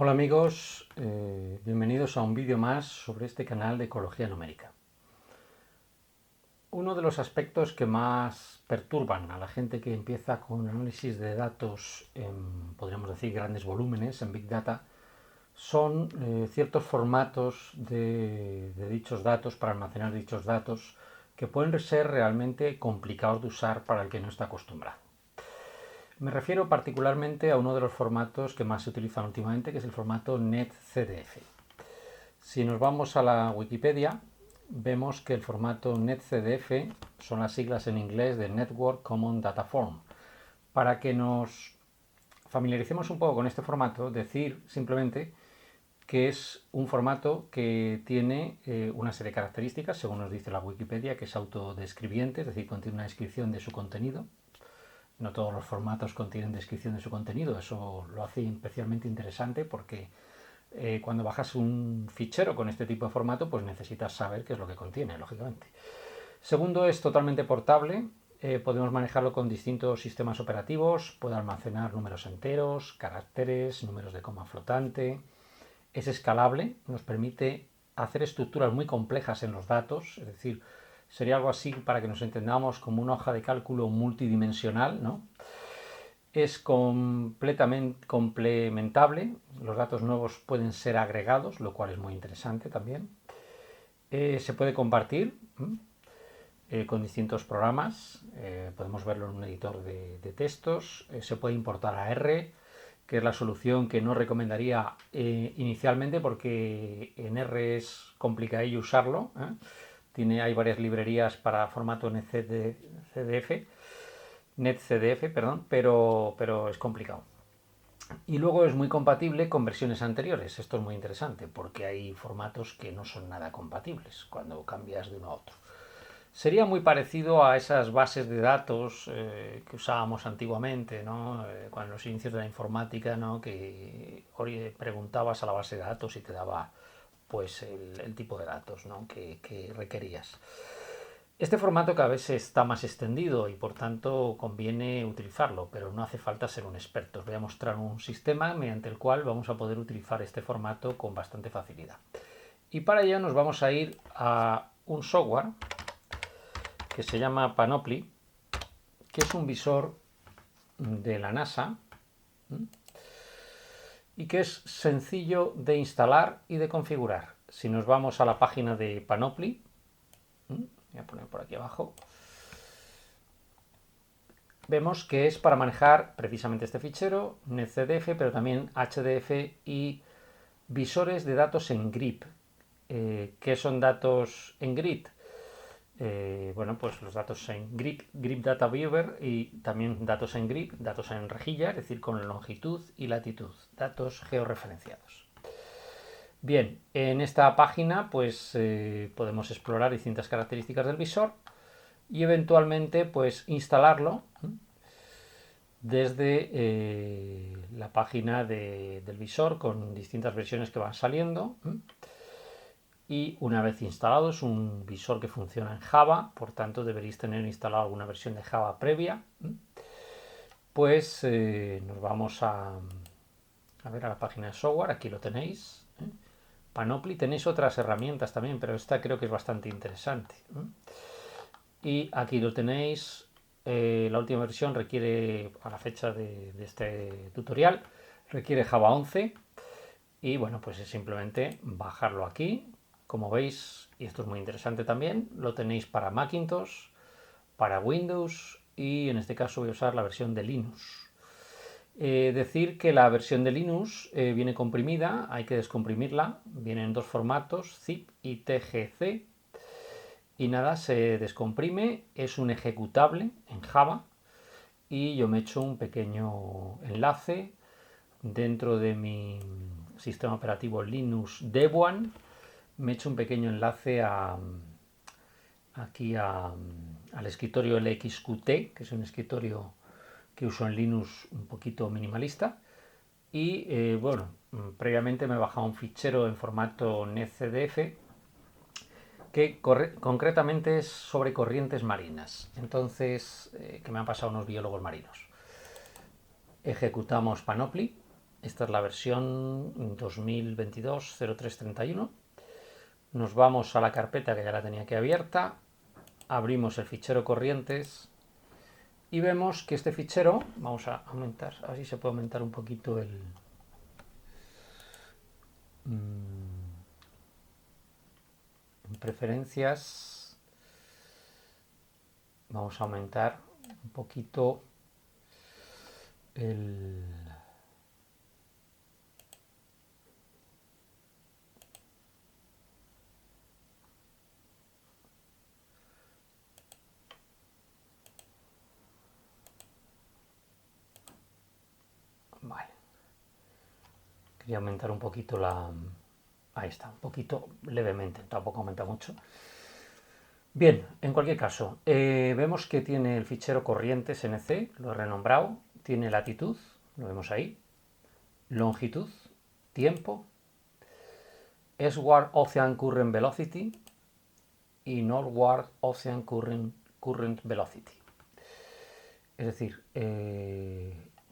Hola amigos, bienvenidos a un vídeo más sobre este canal de ecología numérica. Uno de los aspectos que más perturban a la gente que empieza con análisis de datos en, podríamos decir, grandes volúmenes, en Big Data, son ciertos formatos de dichos datos para almacenar dichos datos que pueden ser realmente complicados de usar para el que no está acostumbrado. Me refiero particularmente a uno de los formatos que más se utilizan últimamente, que es el formato NetCDF. Si nos vamos a la Wikipedia, vemos que el formato NetCDF son las siglas en inglés de Network Common Data Form. Para que nos familiaricemos un poco con este formato, decir simplemente que es un formato que tiene una serie de características, según nos dice la Wikipedia, que es autodescribiente, es decir, contiene una descripción de su contenido. No todos los formatos contienen descripción de su contenido, eso lo hace especialmente interesante porque cuando bajas un fichero con este tipo de formato, pues necesitas saber qué es lo que contiene, lógicamente. Segundo, es totalmente portable, podemos manejarlo con distintos sistemas operativos, puede almacenar números enteros, caracteres, números de coma flotante, es escalable, nos permite hacer estructuras muy complejas en los datos, es decir, sería algo así para que nos entendamos como una hoja de cálculo multidimensional, ¿no? Es completamente complementable, los datos nuevos pueden ser agregados, lo cual es muy interesante también. Se puede compartir con distintos programas, podemos verlo en un editor de textos, se puede importar a R, que es la solución que no recomendaría inicialmente porque en R es complicadillo usarlo. Hay varias librerías para formato NetCDF, perdón, pero es complicado. Y luego es muy compatible con versiones anteriores. Esto es muy interesante porque hay formatos que no son nada compatibles cuando cambias de uno a otro. Sería muy parecido a esas bases de datos que usábamos antiguamente, ¿no? Cuando los inicios de la informática, ¿no? Que preguntabas a la base de datos y te daba pues el tipo de datos, ¿no? que requerías. Este formato cada vez está más extendido y por tanto conviene utilizarlo, pero no hace falta ser un experto. Os voy a mostrar un sistema mediante el cual vamos a poder utilizar este formato con bastante facilidad. Y para ello nos vamos a ir a un software que se llama Panoply, que es un visor de la NASA y que es sencillo de instalar y de configurar. Si nos vamos a la página de Panoply, voy a poner por aquí abajo, vemos que es para manejar precisamente este fichero, NetCDF, pero también HDF y visores de datos en GRIP. ¿Qué son datos en GRIP? Bueno, pues los datos en GRIP Data Viewer y también datos en GRIP, datos en rejilla, es decir, con longitud y latitud, datos georreferenciados. Bien, en esta página pues podemos explorar distintas características del visor y eventualmente pues instalarlo desde la página del visor con distintas versiones que van saliendo. Y una vez instalado, es un visor que funciona en Java, por tanto deberéis tener instalado alguna versión de Java previa. Pues nos vamos a ver a la página de software, aquí lo tenéis. Panoply, tenéis otras herramientas también, pero esta creo que es bastante interesante. Y aquí lo tenéis, la última versión requiere, a la fecha de este tutorial, requiere Java 11. Y bueno, pues es simplemente bajarlo aquí. Como veis, y esto es muy interesante también, lo tenéis para Macintosh, para Windows y en este caso voy a usar la versión de Linux. Decir que la versión de Linux viene comprimida, hay que descomprimirla, viene en dos formatos, zip y TGC. Y nada, se descomprime, es un ejecutable en Java y yo me he hecho un pequeño enlace dentro de mi sistema operativo Linux Debian. Me he hecho un pequeño enlace aquí al escritorio LXQT, que es un escritorio que uso en Linux un poquito minimalista. Y bueno, previamente me he bajado un fichero en formato NetCDF que concretamente es sobre corrientes marinas. Entonces, que me han pasado unos biólogos marinos. Ejecutamos Panoply Esta es la versión 2022-0331. Nos vamos a la carpeta que ya la tenía aquí abierta, abrimos el fichero corrientes y vemos que este fichero, vamos a aumentar, a ver si se puede aumentar un poquito el... En preferencias vamos a aumentar un poquito el... Vale. Quería aumentar un poquito la... Ahí está, un poquito levemente, tampoco aumenta mucho. Bien, en cualquier caso, vemos que tiene el fichero corrientes NC, lo he renombrado, tiene latitud, lo vemos ahí, longitud, tiempo, Eastward Ocean Current Velocity y Northward Ocean Current Velocity. Es decir,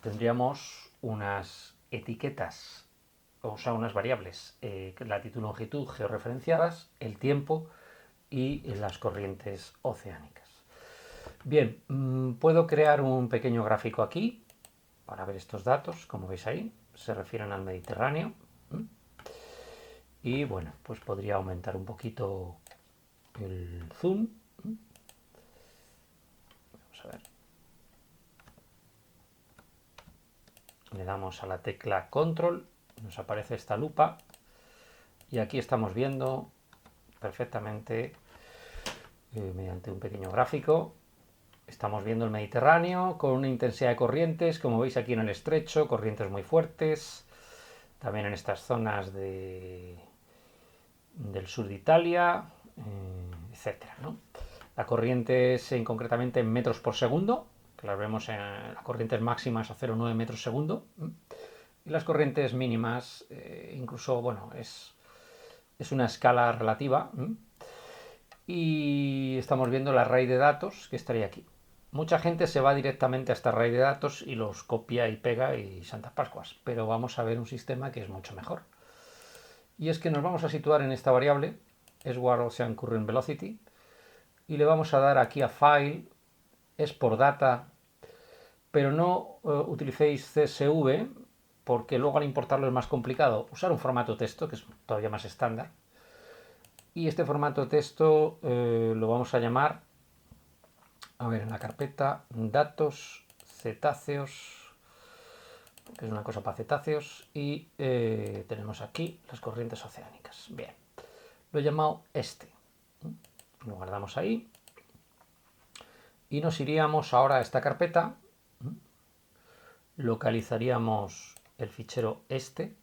tendríamos unas etiquetas, o sea, unas variables, latitud, longitud georreferenciadas, el tiempo y las corrientes oceánicas. Bien, puedo crear un pequeño gráfico aquí para ver estos datos, como veis ahí, se refieren al Mediterráneo. Y bueno, pues podría aumentar un poquito el zoom. Vamos a ver. Le damos a la tecla control, nos aparece esta lupa y aquí estamos viendo perfectamente, mediante un pequeño gráfico, estamos viendo el Mediterráneo con una intensidad de corrientes, como veis aquí en el estrecho, corrientes muy fuertes, también en estas zonas del sur de Italia, etcétera, ¿no? La corriente es concretamente en metros por segundo, que las vemos en las corrientes máximas a 0,9 metros segundo, y las corrientes mínimas, incluso, bueno, es una escala relativa, y estamos viendo el array de datos que estaría aquí. Mucha gente se va directamente a este array de datos y los copia y pega y Santas Pascuas, pero vamos a ver un sistema que es mucho mejor. Y es que nos vamos a situar en esta variable, Eastward Ocean Current Velocity, y le vamos a dar aquí a File, Export Data, pero no utilicéis CSV, porque luego al importarlo es más complicado. Usar un formato texto, que es todavía más estándar. Y este formato texto lo vamos a llamar, a ver, en la carpeta datos cetáceos, que es una cosa para cetáceos, y tenemos aquí las corrientes oceánicas. Bien, lo he llamado este. Lo guardamos ahí y nos iríamos ahora a esta carpeta, localizaríamos el fichero este,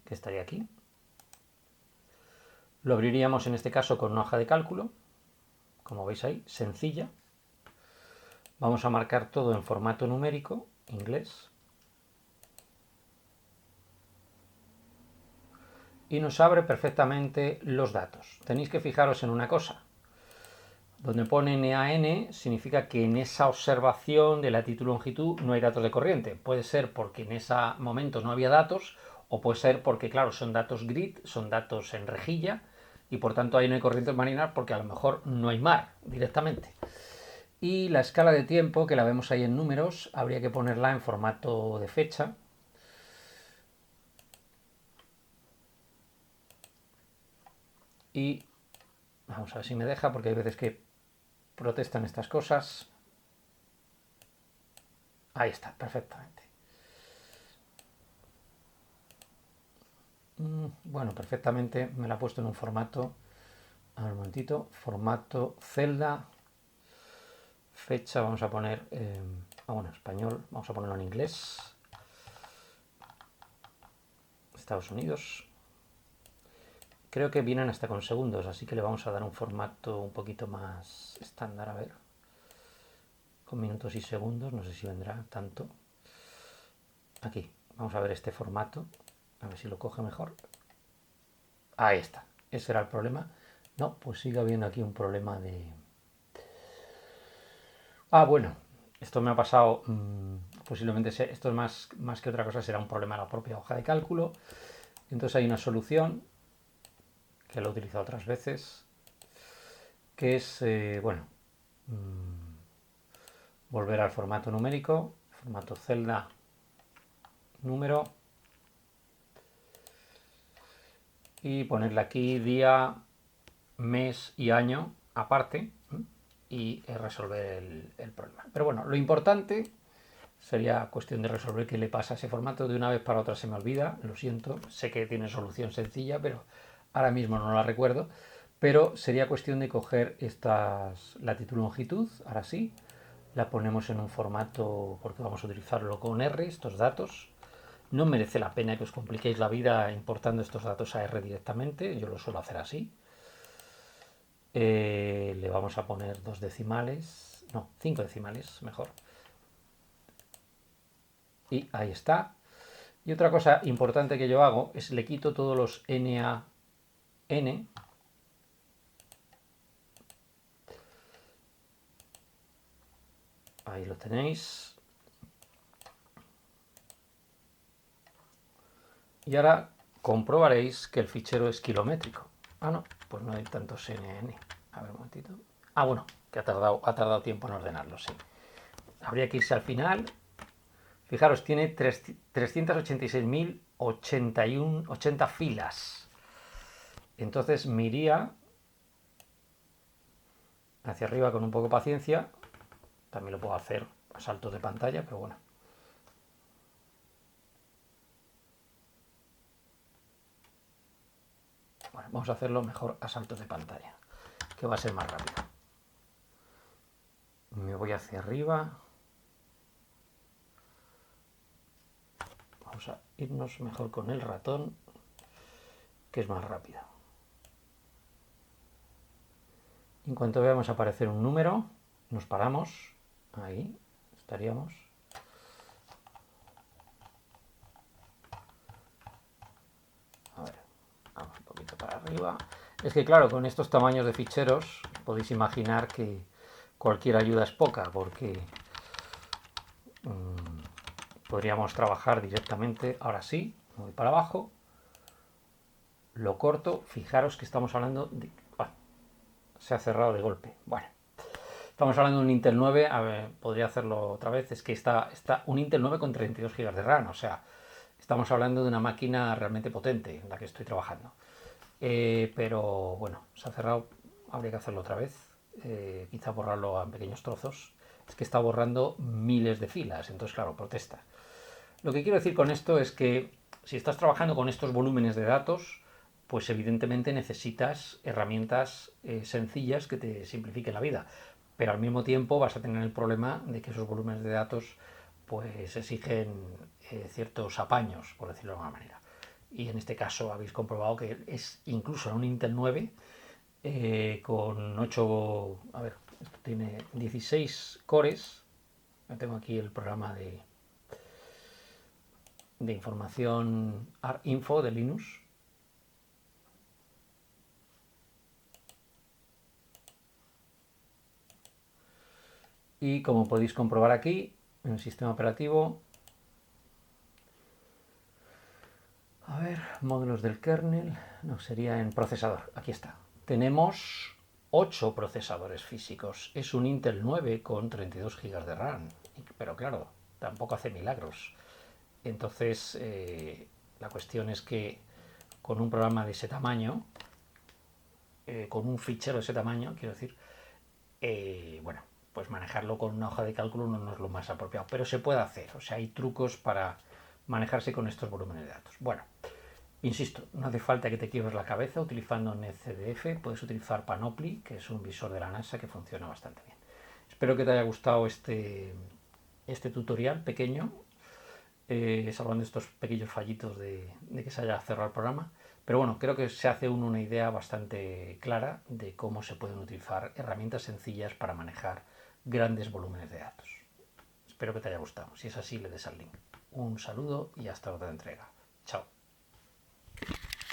que estaría aquí. Lo abriríamos en este caso con una hoja de cálculo, como veis ahí, sencilla. Vamos a marcar todo en formato numérico, inglés. Y nos abre perfectamente los datos. Tenéis que fijaros en una cosa. Donde pone NaN significa que en esa observación de latitud y longitud no hay datos de corriente. Puede ser porque en ese momento no había datos, o puede ser porque, claro, son datos grid, son datos en rejilla, y por tanto ahí no hay corrientes marinas porque a lo mejor no hay mar directamente. Y la escala de tiempo, que la vemos ahí en números, habría que ponerla en formato de fecha. Y vamos a ver si me deja, porque hay veces que protestan estas cosas. Ahí está, perfectamente. Bueno, perfectamente me la ha puesto en un formato, a ver un momentito, formato celda, fecha, vamos a poner, bueno, español, vamos a ponerlo en inglés, Estados Unidos. Creo que vienen hasta con segundos, así que le vamos a dar un formato un poquito más estándar, a ver, con minutos y segundos, no sé si vendrá tanto. Aquí, vamos a ver este formato, a ver si lo coge mejor. Ahí está, ese era el problema. No, pues sigue habiendo aquí un problema de... Ah, bueno, esto me ha pasado posiblemente esto es más que otra cosa, será un problema de la propia hoja de cálculo. Entonces hay una solución que lo he utilizado otras veces, que es, volver al formato numérico, formato celda, número, y ponerle aquí día, mes y año aparte y resolver el problema. Pero bueno, lo importante sería cuestión de resolver qué le pasa a ese formato. De una vez para otra se me olvida, lo siento, sé que tiene solución sencilla, pero ahora mismo no la recuerdo. Pero sería cuestión de coger estas latitud, longitud, ahora sí, la ponemos en un formato, porque vamos a utilizarlo con R, estos datos. No merece la pena que os compliquéis la vida importando estos datos a R directamente, yo lo suelo hacer así. Le vamos a poner 2 decimales, no, 5 decimales, mejor. Y ahí está. Y otra cosa importante que yo hago es le quito todos los N a N. Ahí lo tenéis. Y ahora comprobaréis que el fichero es kilométrico. Ah, no, pues no hay tantos NN. A ver un momentito. Ah, bueno, que ha tardado tiempo en ordenarlo, sí. Habría que irse al final. Fijaros, tiene 386.080 filas. Entonces me iría hacia arriba con un poco de paciencia. También lo puedo hacer a saltos de pantalla, pero bueno. Bueno, vamos a hacerlo mejor a saltos de pantalla, que va a ser más rápido. Me voy hacia arriba. Vamos a irnos mejor con el ratón, que es más rápido. En cuanto veamos aparecer un número, nos paramos. Ahí estaríamos. A ver, vamos un poquito para arriba. Es que claro, con estos tamaños de ficheros podéis imaginar que cualquier ayuda es poca, porque podríamos trabajar directamente. Ahora sí, me voy para abajo, lo corto. Fijaros que estamos hablando de... se ha cerrado de golpe. Bueno, estamos hablando de un Intel 9. A ver, podría hacerlo otra vez. Es que está un Intel 9 con 32 GB de RAM. O sea, estamos hablando de una máquina realmente potente en la que estoy trabajando. Pero bueno, se ha cerrado. Habría que hacerlo otra vez. Quizá borrarlo en pequeños trozos. Es que está borrando miles de filas. Entonces, claro, protesta. Lo que quiero decir con esto es que si estás trabajando con estos volúmenes de datos, pues evidentemente necesitas herramientas sencillas que te simplifiquen la vida. Pero al mismo tiempo vas a tener el problema de que esos volúmenes de datos pues exigen ciertos apaños, por decirlo de alguna manera. Y en este caso habéis comprobado que es incluso en un Intel 9 con 8, a ver, esto tiene 16 cores. Yo tengo aquí el programa de información ARINFO de Linux. Y como podéis comprobar aquí, en el sistema operativo, a ver, módulos del kernel, no, sería en procesador, aquí está. Tenemos 8 procesadores físicos, es un Intel 9 con 32 GB de RAM, pero claro, tampoco hace milagros. Entonces, la cuestión es que con un programa de ese tamaño, con un fichero de ese tamaño, quiero decir, bueno, pues manejarlo con una hoja de cálculo no es lo más apropiado, pero se puede hacer. O sea, hay trucos para manejarse con estos volúmenes de datos. Bueno, insisto, no hace falta que te quiebres la cabeza utilizando NetCDF. Puedes utilizar Panoply, que es un visor de la NASA que funciona bastante bien. Espero que te haya gustado este tutorial pequeño, salvando estos pequeños fallitos de que se haya cerrado el programa. Pero bueno, creo que se hace una idea bastante clara de cómo se pueden utilizar herramientas sencillas para manejar grandes volúmenes de datos. Espero que te haya gustado. Si es así, le des al link. Un saludo y hasta otra entrega. Chao.